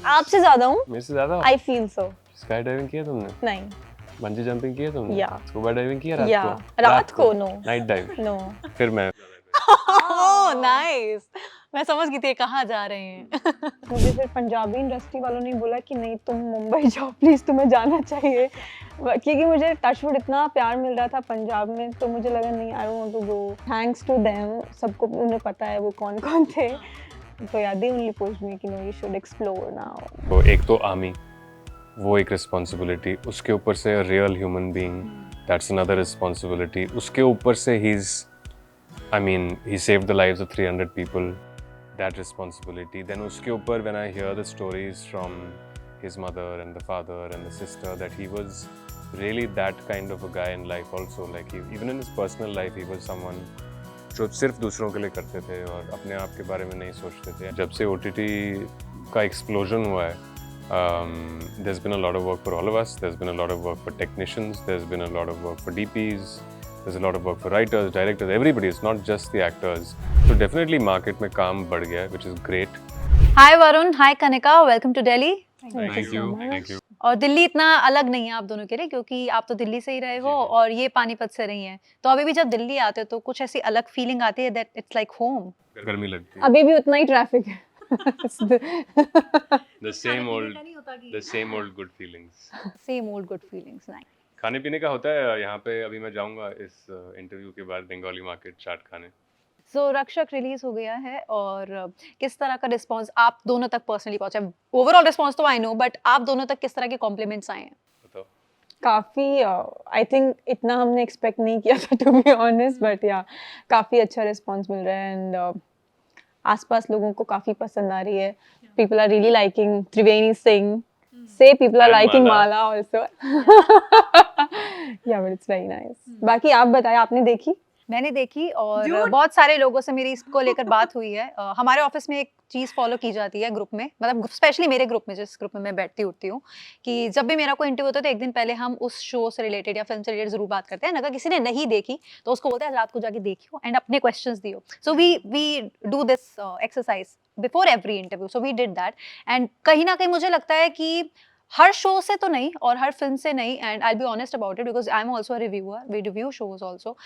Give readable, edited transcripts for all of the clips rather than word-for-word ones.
आपसे ज्यादा हूँ। मेरे से ज्यादा? I feel so. Sky diving किया तुमने? नहीं। बंजी जंपिंग किया तुमने? या। स्कूबा डाइविंग किया रात या को? रात को नो। Night dive? नो। फिर मैं ओह नाइस, मैं समझ गई थी कहाँ जा रहे हैं। मुझे फिर पंजाबी इंडस्ट्री वालों ने बोला कि नहीं तुम मुंबई जाओ प्लीज, तुम्हें जाना चाहिए, क्योंकि मुझे टचवुड इतना प्यार मिल रहा था पंजाब में, तो मुझे लगा नहीं I want to go. Thanks to them, सबको उन्हें पता है वो कौन कौन थे, तो याद ही ओनली पुश्ड मी कि no you should explore now. तो एक तो आर्मी, वो एक रिस्पॉन्सिबिलिटी, उसके ऊपर से real human being, that's another responsibility, उसके ऊपर से he saved the lives of 300 people, that responsibility. Then उसके ऊपर when I hear the stories from his mother and the father and the sister, that he was really that kind of a guy in life also, like even in his personal life he was someone जो सिर्फ दूसरों के लिए करते थे और अपने आप के बारे में नहीं सोचते थे। जब से OTT का एक्सप्लोजन हुआ है, there's been a lot of work for all of us, there's been a lot of work for technicians, there's been a lot of work for DPs, there's a lot of work for writers, directors, everybody, it's not just the actors. So definitely market में काम बढ़ गया है, which is great. Hi Varun, hi Kanika, welcome to Delhi. Thank you. और दिल्ली इतना अलग नहीं है आप दोनों के लिए, क्योंकि आप तो दिल्ली से ही रहे हो और ये पानीपत से रही हैं, तो अभी भी जब दिल्ली आते हो तो कुछ ऐसी अलग फीलिंग आती है दैट इट्स लाइक होम। गर्मी लगती है। अभी भी उतना ही ट्रैफिक है। The same old good feelings. Same old good feelings. Nice. खाने पीने का होता है यहाँ पे। अभी मैं जाऊँगा इस इंटरव्यू के बाद बंगाली मार्केट चाट खाने। सो रक्षक रिलीज हो गया है और किस तरह का रिस्पांस आप दोनों तक पर्सनली पहुंचा? ओवरऑल रिस्पांस तो आई नो, बट आप दोनों तक किस तरह के कॉम्प्लीमेंट्स आए हैं? बताओ। काफ़ी आई थिंक इतना हमने एक्सपेक्ट नहीं किया था टू बी ऑनेस्ट, बट या काफ़ी अच्छा रिस्पांस मिल रहा है एंड आसपास लोगों को काफ़ी पसंद आ रही है। People are really liking Triveni Singh, से people are And liking Mala. Mala also. Yeah but it's very nice. बाकी आप बताएं, आपने देखी? मैंने देखी और बहुत सारे लोगों से मेरी इसको लेकर बात हुई है। हमारे ऑफिस में एक चीज़ फॉलो की जाती है ग्रुप में, मतलब स्पेशली मेरे ग्रुप में, जिस ग्रुप में मैं बैठती उठती हूँ, कि जब भी मेरा कोई इंटरव्यू होता है तो एक दिन पहले हम उस शो से रिलेटेड या फिल्म से रिलेटेड जरूर बात करते हैं। अगर किसी ने नहीं देखी तो उसको बोलते हैं रात को जाके देखियो एंड अपने क्वेश्चंस दियो। So we do this exercise before every interview, so we did that. And कहीं ना कहीं मुझे लगता है कि हर शो से तो नहीं और हर फिल्म से नहीं, and I be honest about it because I am also reviewer, we review shows also,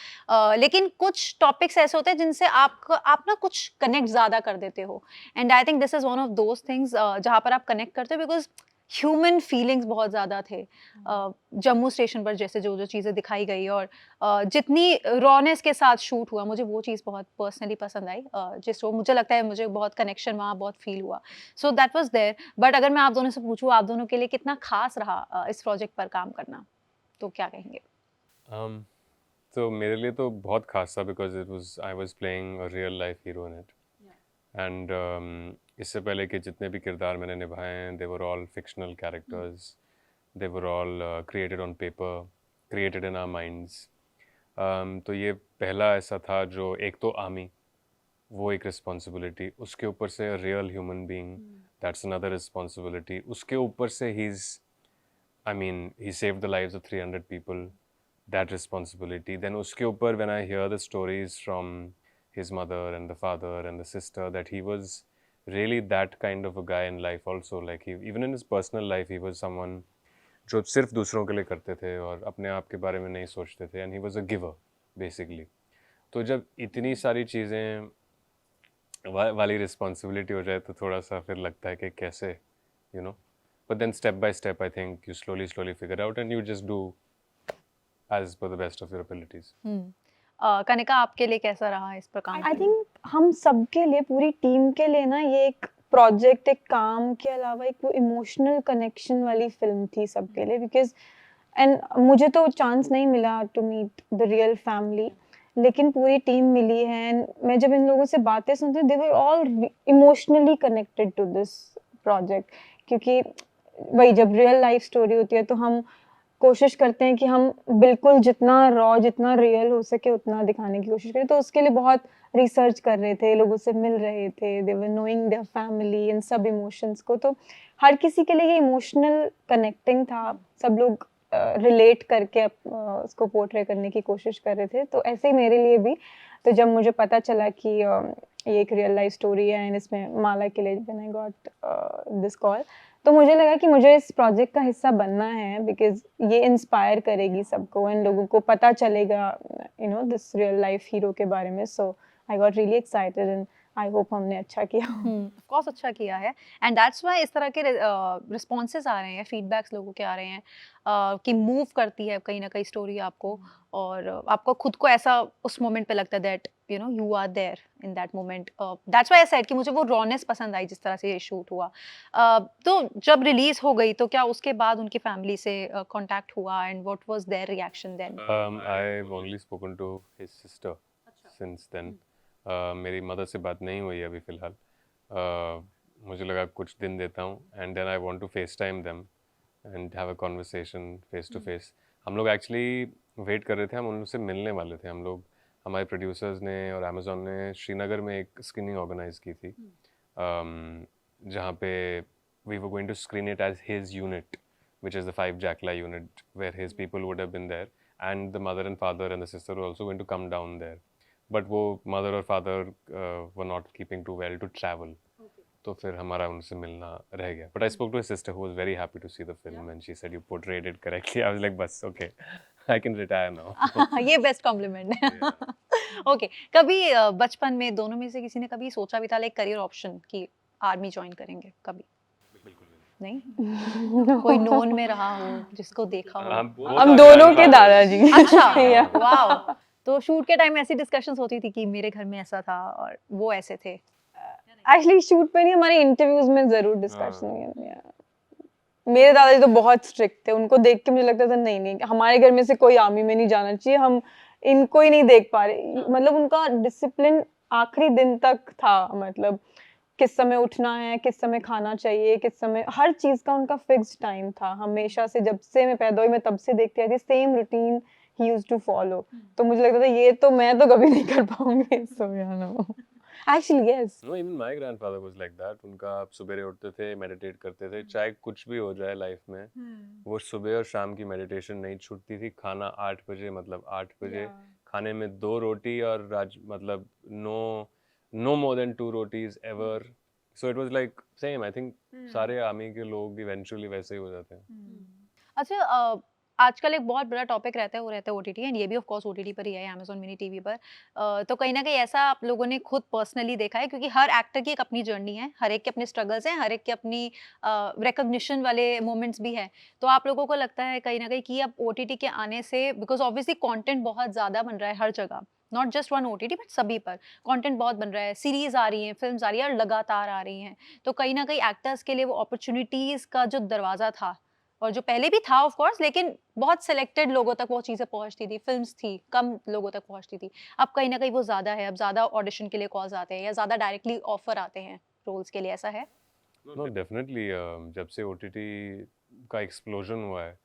लेकिन कुछ टॉपिक्स ऐसे होते हैं जिनसे आप ना कुछ कनेक्ट ज़्यादा कर देते हो, and I think this is one of those things जहाँ पर आप कनेक्ट करते हो, बिकॉज ह्यूमन फीलिंग्स बहुत ज़्यादा थे। जम्मू स्टेशन पर जैसे जो जो चीज़ें दिखाई गई और जितनी रॉनेस के साथ शूट हुआ, मुझे वो चीज़ बहुत पर्सनली पसंद आई, जिसको मुझे लगता है मुझे बहुत कनेक्शन वहाँ बहुत फील हुआ। So that was there. But अगर मैं आप दोनों से पूछूँ, आप दोनों के लिए कितना खास रहा इस प्रोजेक्ट पर काम करना, तो क्या कहेंगे? तो मेरे लिए तो बहुत खास था because I was playing a real life hero in it and इससे पहले के जितने भी किरदार मैंने निभाए हैं, they were all fictional characters, they were all created on paper, created in our minds. तो ये पहला ऐसा था जो एक तो आर्मी, वो एक रिस्पॉन्सिबिलिटी, उसके ऊपर से real human being, that's another responsibility, उसके ऊपर से he saved the lives of 300 people, that responsibility. Then उसके ऊपर when I hear the stories from his mother and the father and the sister, that he was really that kind of a guy in life also, like even in his personal life he was someone जो सिर्फ दूसरों के लिए करते थे और अपने आप के बारे में नहीं सोचते थे, and he was a giver basically. तो जब इतनी सारी चीज़ें वाली रिस्पॉन्सिबिलिटी हो जाए तो थोड़ा सा फिर लगता है कि कैसे, you know, but then step by step I think you slowly figure out and you just do as per the best of your abilities. Kanika, आपके लिए कैसा रहा इस पर काम? आई थिंक हम सबके लिए, पूरी टीम के लिए ना, ये एक प्रोजेक्ट, एक काम के अलावा एक वो इमोशनल कनेक्शन वाली फिल्म थी सबके लिए, बिकॉज एंड मुझे तो चांस नहीं मिला to meet the real family, लेकिन पूरी टीम मिली है एंड मैं जब इन लोगों से बातें सुनती हूँ, they were all emotionally connected to this project, क्योंकि वही जब रियल लाइफ स्टोरी होती है तो हम कोशिश करते हैं कि हम बिल्कुल जितना रॉ, जितना रियल हो सके उतना दिखाने की कोशिश करें। तो उसके लिए बहुत रिसर्च कर रहे थे, लोगों से मिल रहे थे, दे वर नोइंग देयर फैमिली इन सब इमोशंस को, तो हर किसी के लिए ये इमोशनल कनेक्टिंग था। सब लोग रिलेट करके उसको पोर्ट्रे करने की कोशिश कर रहे थे, तो ऐसे ही मेरे लिए भी। तो जब मुझे पता चला कि ये एक रियल लाइफ स्टोरी है एंड इसमें माला के लिए when I got this call, तो मुझे लगा कि मुझे इस प्रोजेक्ट का हिस्सा बनना है बिकॉज ये इंस्पायर करेगी सबको एंड लोगों को पता चलेगा दिस रियल लाइफ हीरो के बारे में. So I got really excited and I hope हमने अच्छा किया. ऑफ कोर्स अच्छा किया है एंड दैट्स व्हाई इस तरह के रिस्पॉन्सेज आ रहे हैं, फीडबैक्स लोगों के आ रहे हैं कि मूव करती है कहीं ना कहीं स्टोरी आपको, और आपको खुद को ऐसा उस मोमेंट पे लगता है that you are there in that moment. That's why I said कि मुझे वो रॉनेस पसंद आई जिस तरह से ये शूट हुआ. तो जब रिलीज हो गई तो क्या उसके बाद उनकी फैमिली से कांटेक्ट हुआ and what was their reaction then? I've only spoken to his sister since then. मेरी मदर से बात नहीं हुई अभी फ़िलहाल. मुझे लगा कुछ दिन देता हूँ and then I want to FaceTime them and have a conversation face to face. हम लोग एक्चुअली वेट कर रहे थे, हम उनसे मिलने वाले थे. हम लोग, हमारे प्रोड्यूसर्स ने और अमेज़ॉन ने श्रीनगर में एक स्क्रीनिंग ऑर्गेनाइज की थी, जहाँ पे we were going to screen it as his unit, which is the 5 Jackla unit, where his people would have been there, and the mother and father and the sister were also going to come down there. But वो mother और father were not keeping too well to travel. तो फिर हमारा उनसे मिलना रह गया. But I spoke to his sister who was very happy to see the film and she said you portrayed it correctly. I was like बस okay, I can retire now. ये best compliment है. Okay, कभी बचपन में दोनों में से किसी ने कभी सोचा भी था लाइक करियर ऑप्शन कि आर्मी ज्वाइन करेंगे कभी? नहीं, कोई नोन में रहा हो जिसको देखा हो? हम दोनों के दादाजी. अच्छा, Yeah. वाओ. तो शूट के टाइम ऐसी डिस्कशंस होती थी कि मेरे घर में ऐसा था और वो ऐसे थे. एक्चुअली शूट पे नहीं, हमारे इंटरव्यूज में जरूर डिस्कशन हुई है. मेरे दादाजी तो बहुत स्ट्रिक्ट थे, उनको देख के मुझे लगता था नहीं नहीं हमारे घर में से कोई आर्मी में नहीं जाना चाहिए, हम इनको ही नहीं देख पा रहे. मतलब उनका डिसिप्लिन आखिरी दिन तक था. मतलब किस समय उठना है, किस समय खाना चाहिए, किस समय, हर चीज का उनका फिक्स्ड टाइम था. हमेशा से जब से मैं पैदा हुई मैं तब से देखती आई थी सेम रूटीन ही यूज्ड टू फॉलो. तो मुझे लगता था ये तो मैं तो कभी नहीं कर पाऊंगी. So yeah no actually yes. No, even my grandfather was like that. उनका आप सुबह उठते थे, मेडिटेट करते थे, चाहे कुछ भी हो जाए लाइफ में, वो सुबह और शाम की मेडिटेशन नहीं छूटती थी. खाना 8 बजे, मतलब 8 बजे खाने में 2 रोटी और मतलब no more than 2 rotis ever. So it was like same. I think सारे आर्मी के लोग eventually वैसे ही हो जाते हैं. अच्छा, आजकल एक बहुत बड़ा टॉपिक रहता है, वो रहता है ओटीटी, एंड ये भी ऑफ कोर्स ओटीटी पर ही है, अमेज़न मिनी टीवी पर. तो कहीं न कहीं ऐसा आप लोगों ने खुद पर्सनली देखा है, क्योंकि हर एक्टर की एक अपनी जर्नी है, हर एक के अपने स्ट्रगल्स हैं, हर एक के अपनी रिकॉग्निशन वाले मोमेंट्स भी हैं. तो आप लोगों को लगता है कहीं न कहीं कि अब ओटीटी के आने से, बिकॉज़ ऑब्वियसली कंटेंट बहुत ज़्यादा बन रहा है हर जगह, not just one OTT but सभी पर कंटेंट बहुत बन रहा है, सीरीज़ आ रही हैं, फिल्म्स आ रही हैं और लगातार आ रही हैं. तो कहीं न कहीं एक्टर्स के लिए वो अपॉर्च्युनिटीज़ का जो दरवाज़ा था, और जो पहले भी था ऑफ कोर्स, लेकिन बहुत सिलेक्टेड लोगों तक वो चीज़ें पहुँचती थी, फ़िल्म्स थी, कम लोगों तक पहुँचती थी. अब कहीं न कहीं वो ज़्यादा है, अब ज़्यादा ऑडिशन के लिए कॉल्स आते हैं या ज़्यादा डायरेक्टली ऑफ़र आते हैं रोल्स के लिए, ऐसा है? No, definitely. जब से OTT का explosion हुआ है,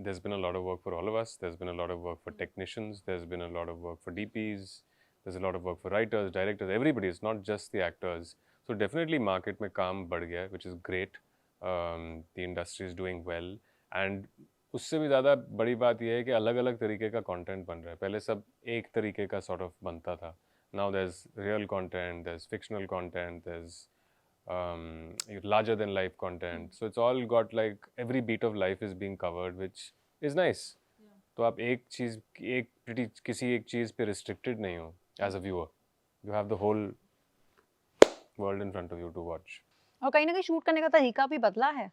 there's been a lot of work for all of us. There's been a lot of work for technicians. There's been a lot of work for DPs. There's a lot of work for writers, directors, everybody. It's not just the actors. So definitely market में काम बढ़ गया है, which is great. The industry is doing well. And उससे भी ज़्यादा बड़ी बात यह है कि अलग अलग तरीके का कंटेंट बन रहा है. पहले सब एक तरीके का sort of बनता था. Now there's real content, there's fictional content, there's larger than life content. So it's all got like every beat of life is being covered, which is nice. तो आप किसी एक चीज़ पे restricted नहीं हो as a viewer. You have the whole world in front of you to watch. और कहीं न कहीं शूट करने का तरीका भी बदला है.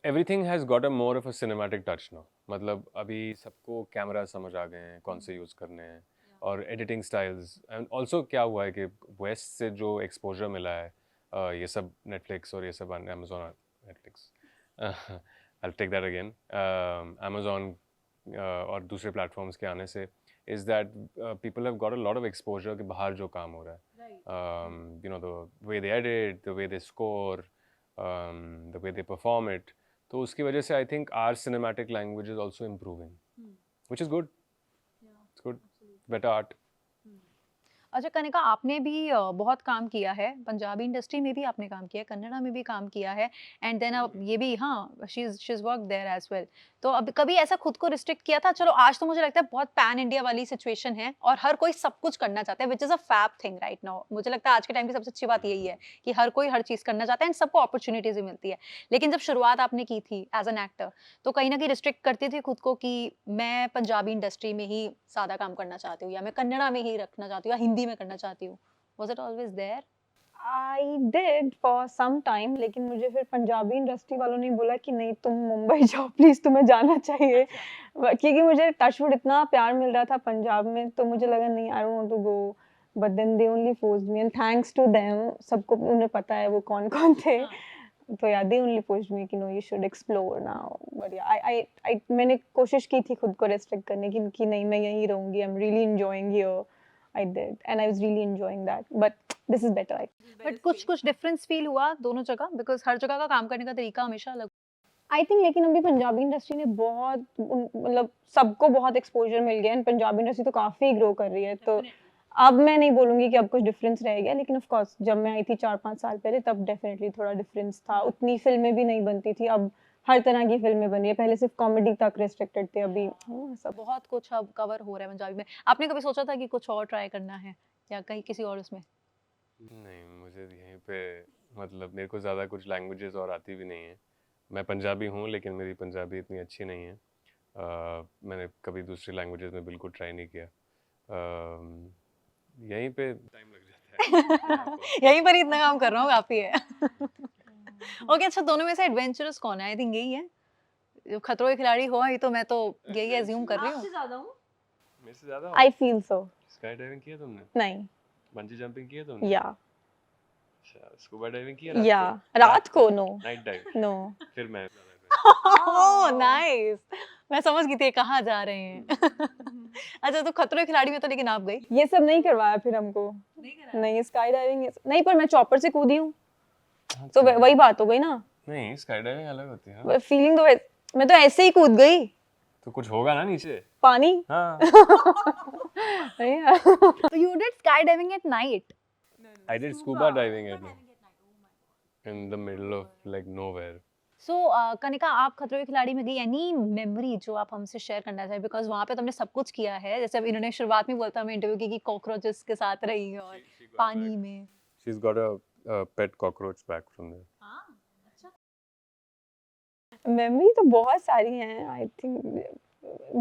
Everything has got a more of a cinematic touch now. मतलब अभी सबको कैमरा समझ आ गए हैं, कौन से यूज़ करने हैं, और एडिटिंग स्टाइल्स. एंड ऑल्सो क्या हुआ है कि वेस्ट से जो एक्सपोजर मिला है, ये सब नेटफ्लिक्स और ये सब Amazon, Netflix I take that again, Amazon और दूसरे प्लेटफॉर्म्स के आने से, is that people have got a lot of exposure कि बाहर जो काम हो रहा है, you know, the way they edit, the way they score, the way they perform it. तो उसकी वजह से I think our cinematic language is also improving, which is good. It's good. Better art. अच्छा कनिका, आपने भी बहुत काम किया है, पंजाबी इंडस्ट्री में भी आपने काम किया है, कन्नड़ा में भी काम किया है, एंड देन अब ये भी, हाँ, she is worked there as well. तो अब कभी ऐसा खुद को रिस्ट्रिक्ट किया था? चलो आज तो मुझे लगता है बहुत पैन इंडिया वाली सिचुएशन है और हर कोई सब कुछ करना चाहता है, which is a fab thing right now. मुझे लगता है आज के टाइम की सबसे अच्छी बात यही है कि हर कोई हर चीज़ करना चाहता है एंड सबको अपॉर्च्युनिटीज़ भी मिलती है। लेकिन जब शुरुआत आपने की थी एज़ एन एक्टर, तो कहीं न कहीं रिस्ट्रिक्ट करती थी खुद को कि मैं पंजाबी इंडस्ट्री में ही ज़्यादा काम करना चाहती हूँ या मैं कन्नड़ा में ही रखना चाहती हूँ या हिंदी में करना चाहती हूँ। Was it always there? I did for some time, लेकिन मुझे फिर पंजाबी इंडस्ट्री वालों ने बोला कि नहीं तुम मुंबई जाओ प्लीज, तुम्हें जाना चाहिए। क्योंकि मुझे टचवुड इतना प्यार मिल रहा था पंजाब में, तो मुझे लगा नहीं, I don't want to go, but then they only forced me and thanks to them, सबको उन्हें पता है वो कौन कौन थे। तो या दे ओनली पुश्ड मी कि no you should explore now, but yeah I मैंने कोशिश की थी खुद को रेस्ट्रिक्ट करने की कि नहीं मैं यहीं रहूंगी, I am really enjoying here. I did, and I was really enjoying that. But this is better. But कुछ डिफरेंस फील हुआ दोनों जगह? बिकॉज़ हर जगह का काम करने का तरीका हमेशा अलग। I think लेकिन अभी पंजाबी इंडस्ट्री ने बहुत मतलब सबको बहुत एक्सपोजर मिल गया है, पंजाबी इंडस्ट्री तो काफी ग्रो कर रही है, तो अब मैं नहीं बोलूंगी कि अब कुछ डिफरेंस रह गया, लेकिन ऑफ कोर्स जब मैं आई थी 4-5 साल पहले तब डेफिनेटली थोड़ा डिफरेंस था। उतनी फिल्में भी नहीं बनती थी, अब हर तरह की फिल्में बन रही है, पहले सिर्फ कॉमेडी तक रेस्ट्रिक्टेड थे, अभी सब। बहुत कुछ अब कवर हो रहा है पंजाबी में। आपने कभी सोचा था कि कुछ और ट्राई करना है या कहीं किसी और उसमें? नहीं, मुझे यहीं पे मतलब मेरे को ज़्यादा कुछ लैंग्वेजेस और आती भी नहीं है। मैं पंजाबी हूँ लेकिन मेरी पंजाबी इतनी अच्छी नहीं है। मैंने कभी दूसरी लैंग्वेजेस में बिल्कुल ट्राई नहीं किया। यहीं पे टाइम लग जाता है। यहीं पर ही इतना काम कर रहा हूँ, काफ़ी है। ओके, अच्छा दोनों में से एडवेंचरस कौन है? आई थिंक यही है। जो खतरों के खिलाड़ी हो, ये तो मैं तो यही अज्यूम कर रही हूँ। मेरे से ज़्यादा I feel so. Sky diving किया तुमने? नहीं। बंजी जंपिंग किया तुमने? या अच्छा, स्कूबा डाइविंग किया या को? रात को नो नाइट डाइव? नो। फिर मैं ओह नाइस, मैं समझ गई थी ये कहाँ जा रहे हैं। अच्छा, तो खतरों के खिलाड़ी में तो लेकिन आप गई? ये सब नहीं करवाया फिर हमको। नहीं, स्काई डाइविंग नहीं, पर मैं चॉपर से कूदी हूँ, तो वही बात हो गई ना। नहीं, स्काई डाइविंग अलग होती है ना। फीलिंग तो मैं तो ऐसे ही कूद गई। तो कुछ होगा ना नीचे? पानी। हाँ। तो you did sky diving at night? I did scuba diving in the middle of like nowhere. सो कनिका, आप खतरों के खिलाड़ी में गई, एनी मेमोरी जो आप हमसे शेयर करना चाहें? बिकॉज वहाँ पे तुमने सब कुछ किया है, जैसे अब इन्होंने शुरुआत में बोलता हमें इंटरव्यू की कि कॉकरोचेस के साथ रही और पानी में। She's got a pet cockroach back from there. Memory तो बहुत सारी हैं, आई थिंक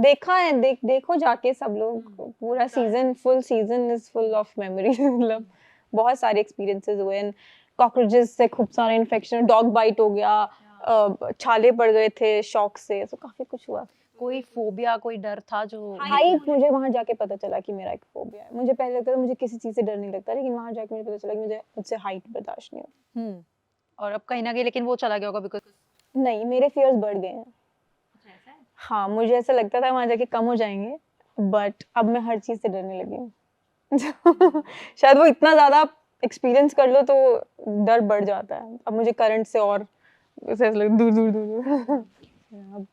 देखा है, देखो जाके सब लोग, पूरा season, full season is full of memories. मतलब बहुत सारे एक्सपीरियंसेस हुए हैं, कॉकरोचेस से खूब सारा इन्फेक्शन, डॉग बाइट हो गया, छाले पड़ गए थे शॉक से, तो काफी कुछ हुआ। कोई फोबिया, कोई डर था जो? हाइट, मुझे वहां जाके पता चला कि मेरा एक फोबिया है। मुझे पहले लगता था मुझे किसी चीज से डर नहीं लगता, लेकिन वहां जाके मुझे पता चला कि मुझसे हाइट बर्दाश्त नहीं होती। और अब कहीं ना कहीं लेकिन वो चला गया होगा बिकॉज? नहीं, मेरे फियर्स बढ़ गए हैं। हाँ, मुझे ऐसा लगता था वहां जाके कम हो जाएंगे, बट अब मैं हर चीज से डरने लगी हूँ। शायद वो इतना ज्यादा एक्सपीरियंस कर लो तो डर बढ़ जाता है। अब मुझे करंट से और ऐसा लग दूर दूर दूर दूर। अब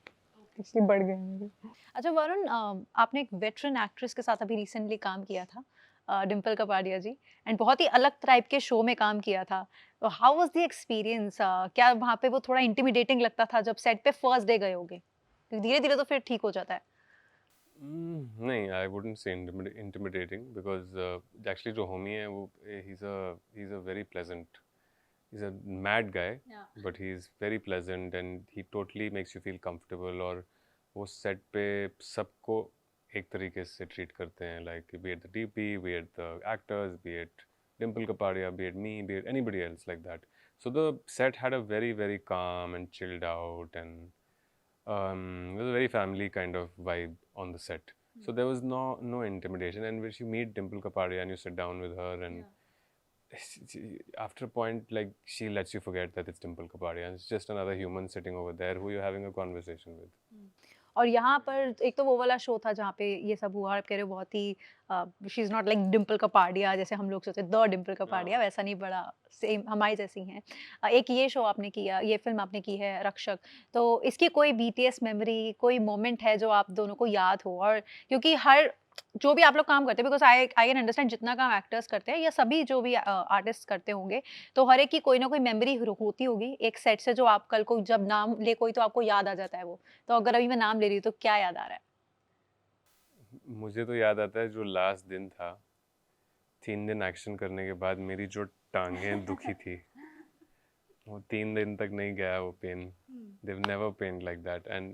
एक्चुअली बढ़ गए मेरे। अच्छा वरुण, आपने एक वेटरन एक्ट्रेस के साथ अभी रिसेंटली काम किया था, डिम्पल कपाड़िया जी, एंड बहुत ही अलग टाइप के शो में काम किया था। तो हाउ वाज द एक्सपीरियंस? क्या वहाँ पे वो थोड़ा इंटिमिडेटिंग लगता था जब सेट पे फर्स्ट डे गए होगे? धीरे धीरे तो फिर ठीक हो जाता है। नहीं, I wouldn't say intimidating because actually जो होमी है वो he's a very pleasant, he's a mad guy, but he's very pleasant and he totally makes you feel comfortable. और वो सेट पे सबको एक तरीके से ट्रीट करते हैं, like be it the DP, be it the actors, be it Dimple Kapadia, be it me, be it anybody else like that. So the set had a very very calm and chilled out, and it was a very family kind of vibe on the set. So there was no intimidation. And when you meet Dimple Kapadia and you sit down with her, and after a point, like, she lets you forget that it's Dimple Kapadia, and it's just another human sitting over there who you're having a conversation with. और यहाँ पर एक तो वो वाला show था जहाँ पे ये सब हुआ, आप कह रहे हो बहुत ही she is not like Dimple Kapadia जैसे हम लोग सोचते द डिम्पल कपाड़िया, वैसा नहीं, बड़ा सेम हमारी जैसी हैं। एक ये शो आपने किया, ये फिल्म आपने की है रक्षक, तो इसकी कोई बीटीएस मेमोरी, कोई मोमेंट है जो आप दोनों को याद हो? और क्योंकि हर जो भी आप लोग काम करते हैं, बिकॉज आई कैन अंडरस्टैंड जितना काम एक्टर्स करते हैं या सभी जो भी आर्टिस्ट करते होंगे, तो हर एक की कोई ना कोई मेमोरी होती होगी एक सेट से, जो आप कल को जब नाम ले कोई तो आपको याद आ जाता है वो। तो अगर अभी मैं नाम ले रही हूँ तो क्या याद आ रहा है? मुझे तो याद आता है जो लास्ट दिन था, 3 दिन एक्शन करने के बाद मेरी जो टांगें दुखी थी, वो 3 दिन तक नहीं गया वो pen. They've never pained like that, and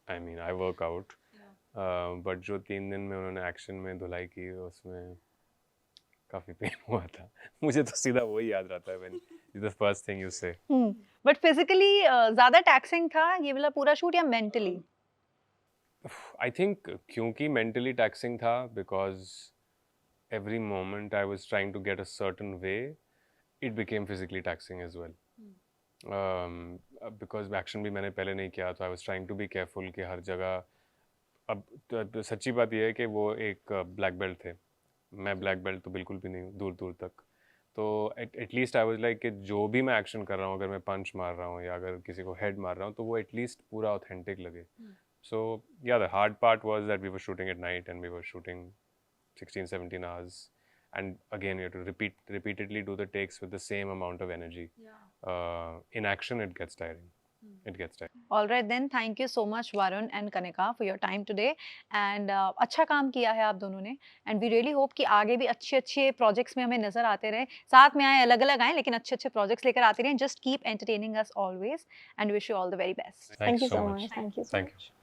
I mean I work out, but जो 3 दिन में उन्होंने एक्शन में धुलाई की उसमें काफ़ी पेन हुआ था। मुझे तो सीधा वही याद रहता है when the first thing you say। But physically ज्यादा टैक्सिंग था ये वाला पूरा शूट या मेंटली? I think क्योंकि mentally taxing था, because every moment I was trying to get a certain way, it became physically taxing as well। because action भी मैंने पहले नहीं किया, तो I was trying to be careful कि हर जगह। अब तो सच्ची बात यह है कि वो एक ब्लैक बेल्ट थे, मैं ब्लैक बेल्ट तो बिल्कुल भी नहीं हूँ, दूर दूर तक। तो एटलीस्ट आई वाज लाइक कि जो भी मैं एक्शन कर रहा हूँ, अगर मैं पंच मार रहा हूँ या अगर किसी को हेड मार रहा हूँ, तो वो एटलीस्ट पूरा ऑथेंटिक लगे। So yeah, the hard part was that we were shooting at night and we were shooting 16-17 hours, and again you have to repeatedly do the takes with the same amount of energy। In action it gets tiring। It gets tiring। All right then, thank you so much Varun and Kanika for your time today, and अच्छा काम किया है आप दोनों ने, and we really hope कि आगे भी अच्छे projects में हमें नजर आते रहे, साथ में आए अलग-अलग आए लेकिन अच्छे projects लेकर आते रहें। Just keep entertaining us always and wish you all the very best। Thank you so much. Thank you so Thank much. you।